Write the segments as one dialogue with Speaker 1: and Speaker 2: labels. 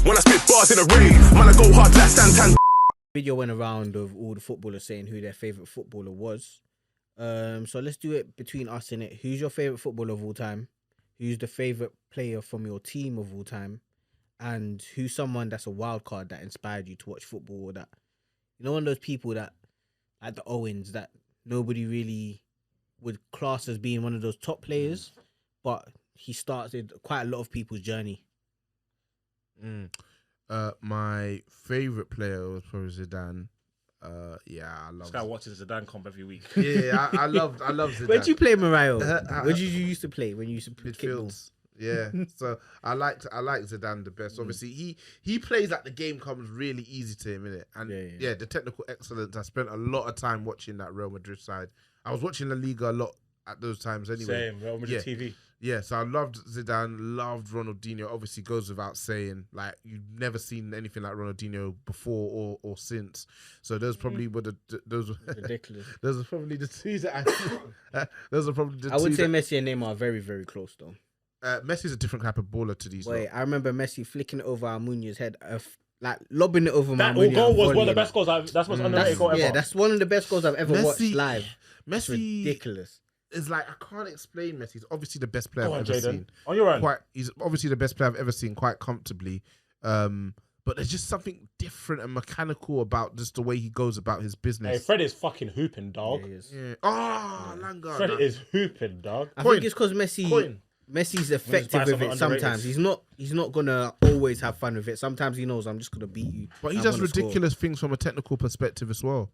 Speaker 1: When I spit bars in a rave, man, I go hard like Santan.
Speaker 2: Video went around of all the footballers saying who their favourite footballer was. So let's do it between us in it. Who's your favourite footballer of all time? Who's the favourite player from your team of all time? And who's someone that's a wild card that inspired you to watch football, or that, you know, one of those people that, like the Owens, that nobody really would class as being one of those top players, but he started quite a lot of people's journey.
Speaker 3: My favourite player was probably Zidane. I love
Speaker 4: This guy watches Zidane comp every week.
Speaker 3: Yeah, I love Zidane.
Speaker 2: Where did you play, Mario? Where did you used to play when you used to play
Speaker 3: Midfields. Yeah, so I like Zidane the best. Obviously, he plays like the game comes really easy to him, innit? And yeah, the technical excellence. I spent a lot of time watching that Real Madrid side. I was watching La Liga a lot at those times anyway.
Speaker 4: Same, Real Madrid TV.
Speaker 3: Yeah, so I loved Zidane, loved Ronaldinho. Obviously, goes without saying, like, you've never seen anything like Ronaldinho before or since. So those probably were those were
Speaker 2: ridiculous.
Speaker 3: Those are probably the two that those are probably the two.
Speaker 2: I would say Messi and Neymar are very, very close though.
Speaker 3: Messi's a different type of baller to these.
Speaker 2: Wait, I remember Messi flicking it over Almunia's head, like lobbing it over
Speaker 4: that
Speaker 2: Almunia.
Speaker 4: That goal was one of the best goals. That's most underrated goal ever.
Speaker 2: Yeah, that's one of the best goals I've ever watched live.
Speaker 3: Messi,
Speaker 2: ridiculous.
Speaker 3: It's like, I can't explain Messi. He's obviously the best player I've ever
Speaker 4: Jayden.
Speaker 3: seen.
Speaker 4: On your own.
Speaker 3: He's obviously the best player I've ever seen, quite comfortably. But there's just something different and mechanical about just the way he goes about his business.
Speaker 4: Hey, Fred is fucking hooping, dog.
Speaker 2: Yeah, he is.
Speaker 3: Yeah. Oh, Langa.
Speaker 4: Fred is hooping, dog.
Speaker 2: I think it's because Messi's effective with it sometimes. He's not gonna always have fun with it. Sometimes he knows, I'm just gonna beat you.
Speaker 3: But he does ridiculous things from a technical perspective as well.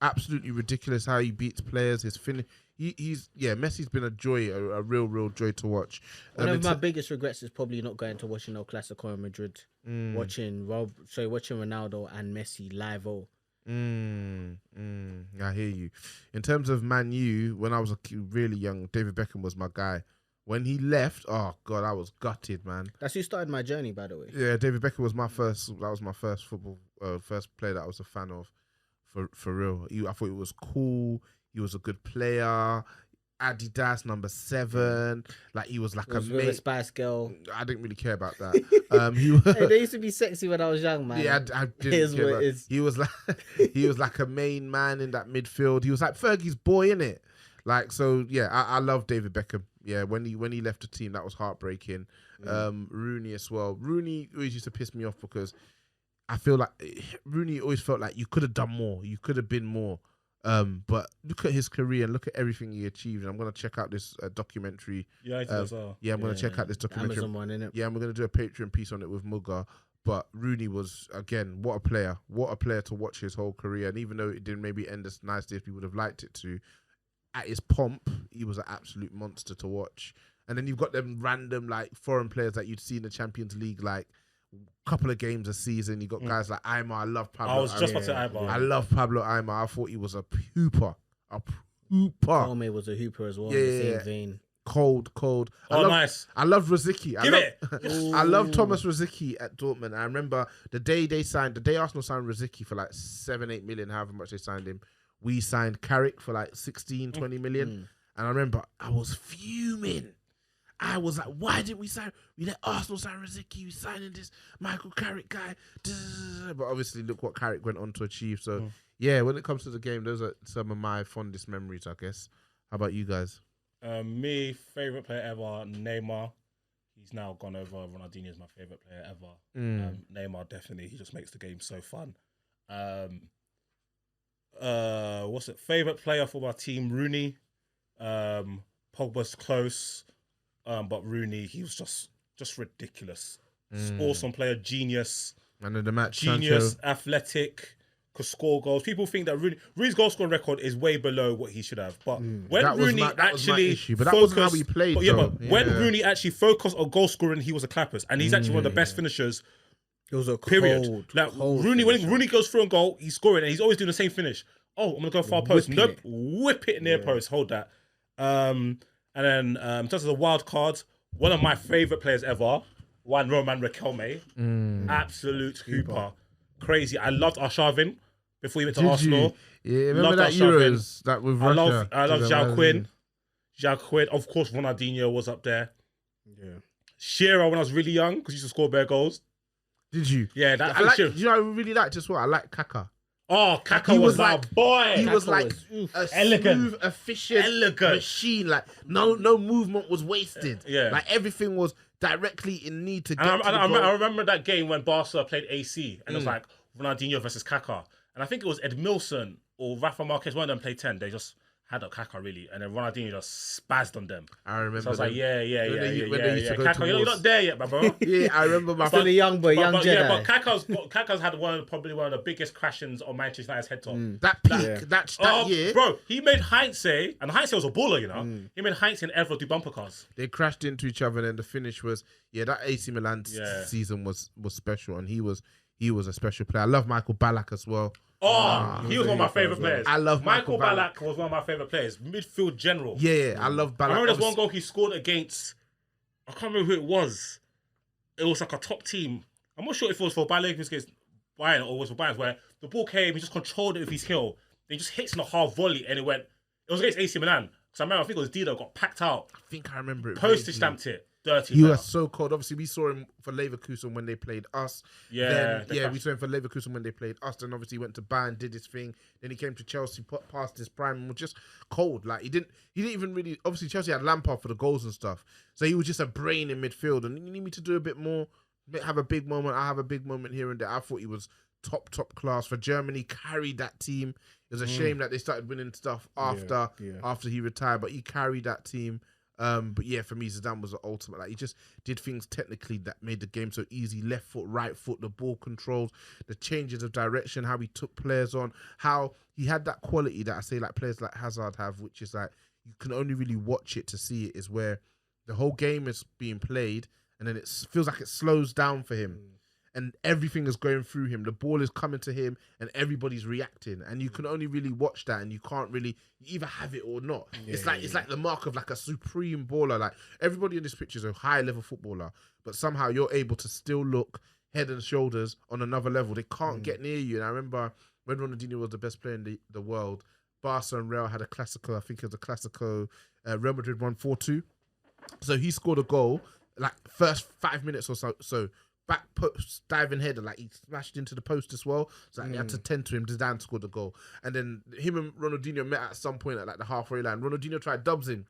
Speaker 3: Absolutely ridiculous how he beats players. His finish. Messi's been a joy, a real joy to watch.
Speaker 2: One of my biggest regrets is probably not going to watching El Clasico in Madrid. Watching Ronaldo and Messi live.
Speaker 3: I hear you. In terms of Man U, when I was really young, David Beckham was my guy. When he left, oh God, I was gutted, man.
Speaker 2: That's who started my journey, by the way.
Speaker 3: Yeah, David Beckham was my first. That was my first football, first player that I was a fan of, for real. I thought he was cool. He was a good player. Adidas number 7. Like, he was like a
Speaker 2: mate. Spice Girl.
Speaker 3: I didn't really care about that.
Speaker 2: Hey, they used to be sexy when I was young, man.
Speaker 3: Yeah, I didn't care about it. He was like a main man in that midfield. He was like Fergie's boy, innit? Like, so yeah, I love David Beckham. Yeah, when he left the team, that was heartbreaking. Rooney as well. Rooney always used to piss me off because I feel like Rooney always felt like you could have done more. You could have been more. But look at his career and look at everything he achieved. And I'm going to check out this documentary.
Speaker 4: Yeah, as well.
Speaker 3: Yeah, I'm going to check out this documentary.
Speaker 2: Amazon one, innit?
Speaker 3: Yeah, and we're going to do a Patreon piece on it with Mugga. But Rooney was, again, what a player. What a player to watch his whole career. And even though it didn't maybe end as nicely as we would have liked it to, at his pomp, he was an absolute monster to watch. And then you've got them random, like, foreign players that you'd see in the Champions League, like, couple of games a season. You got guys like Aymar. I love Pablo.
Speaker 4: I was just about to say Aymar.
Speaker 3: I love Pablo Aymar. I thought he was a hooper.
Speaker 2: Palme was a hooper as well. Yeah, in the same vein.
Speaker 3: Cold.
Speaker 4: Nice.
Speaker 3: I love Rosicky. I love Thomas Rosicky at Dortmund. I remember the day Arsenal signed Rosicky for like 7-8 million, however much they signed him. We signed Carrick for like 16-20 million. And I remember I was fuming. I was like, why didn't we let Arsenal sign Rosicky? We signing this Michael Carrick guy. But obviously, look what Carrick went on to achieve. So, yeah, when it comes to the game, those are some of my fondest memories, I guess. How about you guys?
Speaker 4: Me, favourite player ever, Neymar. He's now gone over. Ronaldinho is my favourite player ever. Neymar, definitely. He just makes the game so fun. Favourite player for my team, Rooney. Pogba's close. But Rooney, he was just ridiculous. Awesome player, genius.
Speaker 3: And then the match,
Speaker 4: genius,
Speaker 3: Sancho.
Speaker 4: Athletic, could score goals. People think that Rooney's goal scoring record is way below what he should have. But when Rooney actually focused, when Rooney actually focused on goal scoring, he was a clappers, and he's actually one of the best finishers.
Speaker 2: It was a
Speaker 4: period. Rooney, when Rooney goes through on goal, he's scoring, and he's always doing the same finish. Oh, I'm gonna go far post. Nope, whip it near post. Hold that. And then in terms of the wild cards, one of my favourite players ever, Roman Riquelme. Absolute hooper. Crazy. I loved Arshavin before he went to Arsenal.
Speaker 3: Yeah, remember that Euros that with Russia?
Speaker 4: I love Zhao Quinn. Of course, Ronaldinho was up there.
Speaker 2: Yeah.
Speaker 4: Shearer when I was really young, because he used to score bare goals.
Speaker 3: Did you?
Speaker 4: Yeah, that
Speaker 3: I like.
Speaker 4: fixture.
Speaker 3: You know, I really liked as well. I like Kaka.
Speaker 4: Oh, Kaka
Speaker 3: He
Speaker 4: was
Speaker 3: was
Speaker 4: my
Speaker 3: like-
Speaker 4: boy.
Speaker 3: He was
Speaker 2: Kaka
Speaker 3: like
Speaker 2: was,
Speaker 3: a
Speaker 4: elegant.
Speaker 3: smooth, efficient
Speaker 4: Elegant.
Speaker 3: machine. Like no movement was wasted.
Speaker 4: Yeah.
Speaker 3: Like everything was directly in need to get
Speaker 4: And
Speaker 3: to the goal.
Speaker 4: I remember that game when Barca played AC, and it was like Ronaldinho versus Kaka, and I think it was Ed Milson or Rafa Marquez. One of them played 10. They just had a Kaka really, and then Ronaldinho just spazzed on them.
Speaker 3: I remember.
Speaker 4: So I was like,
Speaker 3: when they used to go
Speaker 4: Kaka, you're
Speaker 3: towards-
Speaker 4: not there yet, my bro.
Speaker 3: Yeah, I remember my
Speaker 2: Still a young boy, young Jedi.
Speaker 4: Yeah, but Kaka's had probably one of the biggest crashes on Manchester United's head top.
Speaker 3: that peak that year.
Speaker 4: Bro, he made Heinze, and Heinze was a baller, you know. He made Heinze and Evra do bumper cars.
Speaker 3: They crashed into each other, and then the finish was that AC Milan season was special, and he was a special player. I love Michael Ballack as well.
Speaker 4: Oh, he was one of my favourite players.
Speaker 3: I love
Speaker 4: Michael
Speaker 3: Michael
Speaker 4: Ballack was one of my favourite players. Midfield general.
Speaker 3: Yeah, I love Ballack.
Speaker 4: I remember there's one goal he scored against, I can't remember who it was. It was like a top team. I'm not sure if it was for Bayer Leverkusen against Bayern or it was for Bayern, where the ball came, he just controlled it with his heel. Then he just hits in a half volley and it was against AC Milan. Because I remember, I think it was Dido got packed out.
Speaker 3: I think I remember it.
Speaker 4: Postage
Speaker 3: vaguely.
Speaker 4: stamped it. Dirty.
Speaker 3: He
Speaker 4: player.
Speaker 3: was so cold. Obviously, we saw him for Leverkusen when they played us.
Speaker 4: Yeah,
Speaker 3: Then, we saw him for Leverkusen when they played us. Then obviously he went to Bayern, did his thing. Then he came to Chelsea, past his prime, and was just cold. Like he didn't even really. Obviously, Chelsea had Lampard for the goals and stuff, so he was just a brain in midfield. And you need me to do a bit more, have a big moment. I have a big moment here and there. I thought he was top class for Germany. Carried that team. It was a shame that they started winning stuff after he retired, but he carried that team. But yeah, for me, Zidane was the ultimate. Like he just did things technically that made the game so easy. Left foot, right foot, the ball controls, the changes of direction, how he took players on, how he had that quality that I say like players like Hazard have, which is like you can only really watch it to see it. Is where the whole game is being played, and then it feels like it slows down for him. And everything is going through him. The ball is coming to him, and everybody's reacting. And you can only really watch that, and you can't really you either have it or not. It's like the mark of like a supreme baller. Like everybody in this picture is a high level footballer, but somehow you're able to still look head and shoulders on another level. They can't get near you. And I remember when Ronaldinho was the best player in the world, Barca and Real had a Classico. I think it was a Classico. Real Madrid won 4-2. So he scored a goal like first 5 minutes or so. Back post diving header, like he smashed into the post as well. So like, they had to tend to him. Zidane scored the goal, and then him and Ronaldinho met at some point at like the halfway line. Ronaldinho tried dubs him,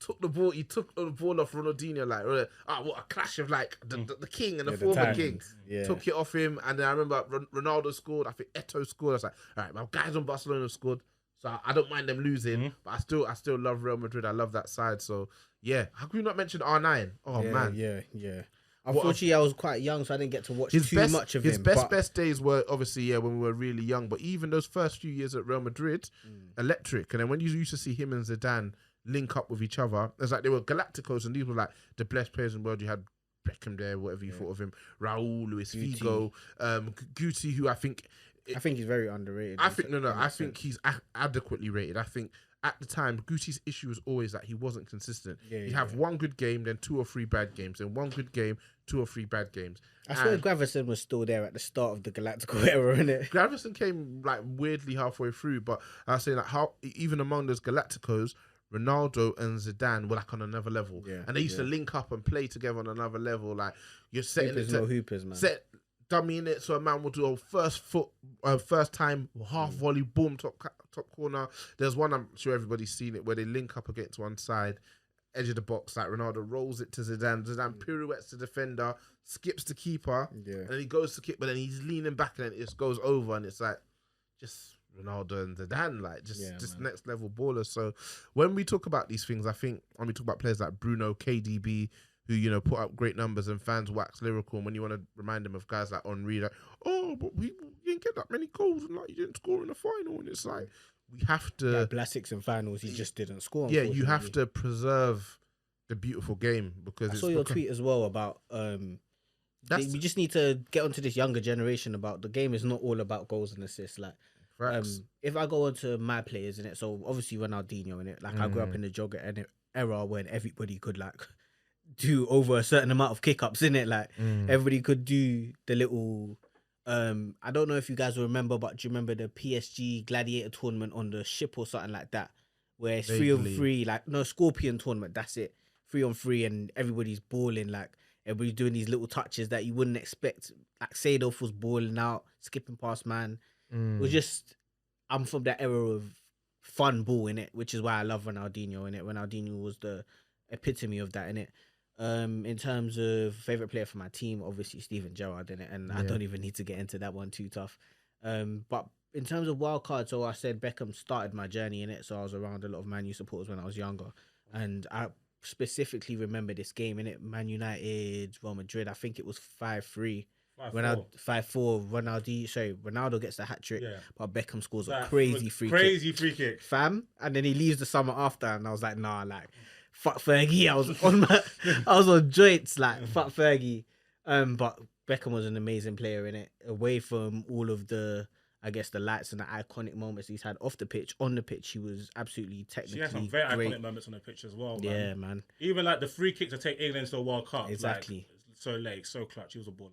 Speaker 3: took the ball. He took the ball off Ronaldinho. Like, what a clash of like the king and the former king. Took it off him, and then I remember Ronaldo scored. I think Eto'o scored. I was like, all right, my guys on Barcelona scored, so I don't mind them losing, but I still love Real Madrid. I love that side. So yeah, how can we not mention R9? Oh man,
Speaker 2: yeah. Unfortunately, I was quite young, so I didn't get to watch too much of
Speaker 3: his
Speaker 2: him.
Speaker 3: His best days were obviously when we were really young. But even those first few years at Real Madrid, electric. And then when you used to see him and Zidane link up with each other, it's like they were Galacticos, and these were like the best players in the world. You had Beckham there, whatever you thought of him, Raul, Luis Figo, Guti, who I think
Speaker 2: he's very underrated.
Speaker 3: I think he's adequately rated. I think at the time, Guti's issue was always that he wasn't consistent. He'd have one good game, then 2 or 3 bad games, then one good game, 2 or 3 bad games.
Speaker 2: I swear Gravison was still there at the start of the Galactico era, innit?
Speaker 3: Gravison came like weirdly halfway through, but I was saying like how even among those Galacticos, Ronaldo and Zidane were like on another level, and they used to link up and play together on another level. Like you're setting
Speaker 2: Hoopers,
Speaker 3: it to
Speaker 2: no hoopers, man.
Speaker 3: set dummy in it, so a man will do a first time half volley, boom, top corner. There's one I'm sure everybody's seen it where they link up against one side, edge of the box, like Ronaldo rolls it to Zidane. Zidane pirouettes the defender, skips the keeper, and then he goes to kick, but then he's leaning back and then it just goes over, and it's like just Ronaldo and Zidane, like just next level ballers. So when we talk about these things, I think when we talk about players like Bruno, KDB, who put up great numbers and fans wax lyrical, and when you want to remind them of guys like Henry, like, but you didn't get that many goals and like you didn't score in the final, and it's like we have to.
Speaker 2: Yeah, Blasics in finals, he just didn't score.
Speaker 3: Yeah, you have to preserve the beautiful game because
Speaker 2: I saw your tweet as well about we just need to get onto this younger generation about the game is not all about goals and assists. Like, if I go onto my players in it, so obviously Ronaldinho in it, like I grew up in the jogger era when everybody could like do over a certain amount of kick-ups in it, like everybody could do the little I don't know if you guys remember, but do you remember the PSG Gladiator tournament on the ship or something like that, where it's 3-on-3, like no Scorpion tournament, that's it, 3-on-3, and everybody's balling, like everybody's doing these little touches that you wouldn't expect. Like Seedorf was balling out, skipping past man. It was just, I'm from that era of fun ball in it, which is why I love Ronaldinho in it. Ronaldinho was the epitome of that in it. In terms of favorite player for my team, obviously Steven Gerrard in it, and I don't even need to get into that one too tough. But in terms of wild cards, so I said Beckham started my journey in it, so I was around a lot of Man U supporters when I was younger, and I specifically remember this game in it, Man United, Real Madrid. I think it was 5-3. 5-4. Ronaldo gets the hat trick, but Beckham scores a crazy free
Speaker 4: kick,
Speaker 2: fam, and then he leaves the summer after, and I was like, nah, like, fuck Fergie. I was on joints, like, fuck Fergie. But Beckham was an amazing player in it. Away from all of the, I guess, the lights and the iconic moments he's had off the pitch, on the pitch, he was absolutely technically great.
Speaker 4: She had some very iconic moments on the pitch as well, man.
Speaker 2: Yeah, man.
Speaker 4: Even like the free kick to take England to the World Cup.
Speaker 2: Exactly.
Speaker 4: Like, so late, so clutch. He was a baller.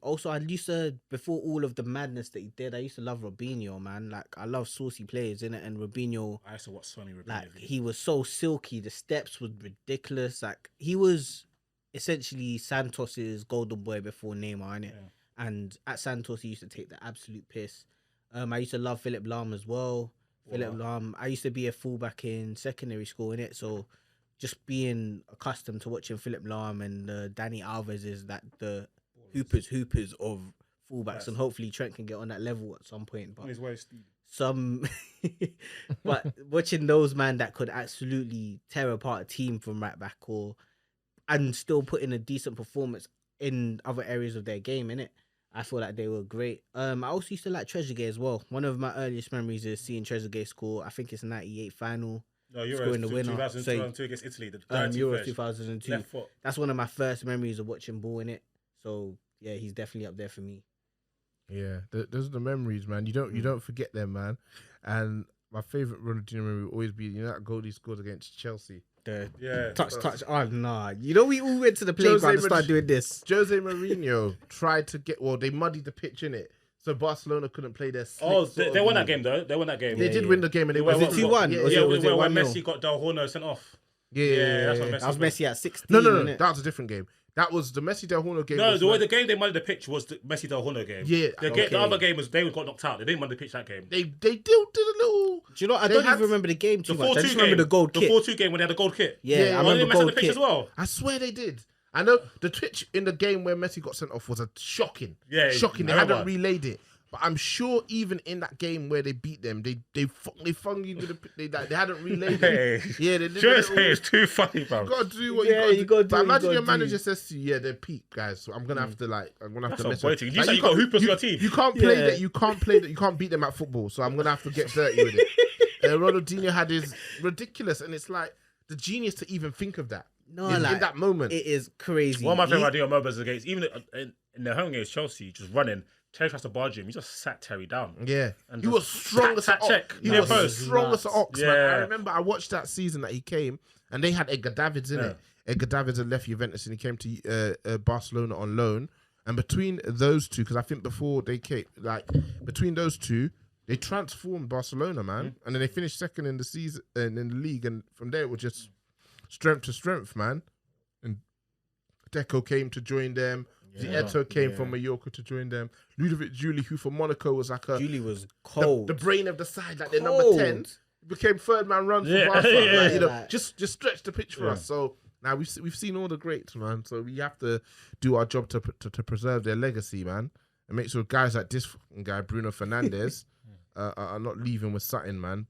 Speaker 2: Also, I used to, before all of the madness that he did, I used to love Robinho, man. Like, I love saucy players in it, and Robinho.
Speaker 4: I used to watch Sonny Robinho.
Speaker 2: Like, he was so silky. The steps were ridiculous. Like, he was essentially Santos's golden boy before Neymar, innit? Yeah. And at Santos, he used to take the absolute piss. I used to love Philip Lahm as well. Philip Lahm. I used to be a fullback in secondary school, innit? So just being accustomed to watching Philip Lahm and Danny Alves is that the hoopers of fullbacks, and hopefully Trent can get on that level at some point. But but watching those man that could absolutely tear apart a team from right back and still put in a decent performance in other areas of their game, innit? I feel like they were great. I also used to like Trezeguet as well. One of my earliest memories is seeing Trezeguet score. I think it's 98 final.
Speaker 4: No, scoring the winner. 2002 against Italy.
Speaker 2: Euros 2002. That's one of my first memories of watching ball in it. So yeah, he's definitely up there for me.
Speaker 3: Yeah, those are the memories, man. You don't forget them, man. And my favorite Ronaldinho memory will always be that goal he scored against Chelsea.
Speaker 2: Touch. Oh nah, we all went to the playground and started doing this.
Speaker 3: Jose Mourinho tried to they muddied the pitch in it, so Barcelona couldn't play their.
Speaker 4: They won that game though. They won that game.
Speaker 3: They did win the game, and
Speaker 2: was it 2-1?
Speaker 4: Yeah, when Messi got Del Horno sent off.
Speaker 3: Yeah,
Speaker 2: that's what Messi. That was Messi at 16.
Speaker 3: No, that was a different game. That was the Messi Del Horno game.
Speaker 4: No, the game they muddied the pitch was the Messi Del Horno game.
Speaker 3: Yeah,
Speaker 4: the other game was they got knocked out. They didn't muddy the pitch that game.
Speaker 3: They did a little.
Speaker 2: Do you know? I don't even remember the game too much. I just remember the gold kit.
Speaker 4: The 4-2 game when they had the gold kit.
Speaker 2: Yeah, I remember the gold kit
Speaker 4: as well.
Speaker 3: I swear they did. I know the twitch in the game where Messi got sent off was shocking. Yeah, shocking. They hadn't relayed it. But I'm sure even in that game where they beat them, they fungied with they hadn't relayed it. Yeah, they did.
Speaker 4: It's too funny, bro.
Speaker 3: You gotta do what you gotta do. But imagine your manager says to you, they're peak guys. So I'm gonna have to mess with
Speaker 4: you. You got hoopers on your team.
Speaker 3: You can't play that. You can't play that. You can't beat them at football. So I'm gonna have to get dirty with it. Ronaldinho had his ridiculous, and it's like the genius to even think of that. No, in that moment,
Speaker 2: it is crazy.
Speaker 4: One of my favorite Ronaldinho moments against even in their home against Chelsea, just running. Terry tries to barge him. He just sat Terry down.
Speaker 3: Yeah. He was strong as an ox. He was strong as an ox, man. I remember I watched that season that he came, and they had Edgar Davids in it. Edgar Davids had left Juventus, and he came to Barcelona on loan. And between those two, because I think before they came, between those two, they transformed Barcelona, man. And then they finished second in the season, in the league. And from there, it was just strength to strength, man. And Deco came to join them. Zieto came from Mallorca to join them. Ludovic Juli, who from Monaco was
Speaker 2: Juli was cold.
Speaker 3: The brain of the side, like the number 10, became third man run for Barca. Just stretch the pitch for us. So now we've seen all the greats, man. So we have to do our job to preserve their legacy, man, and make sure guys like this guy Bruno Fernandes are not leaving with something, man.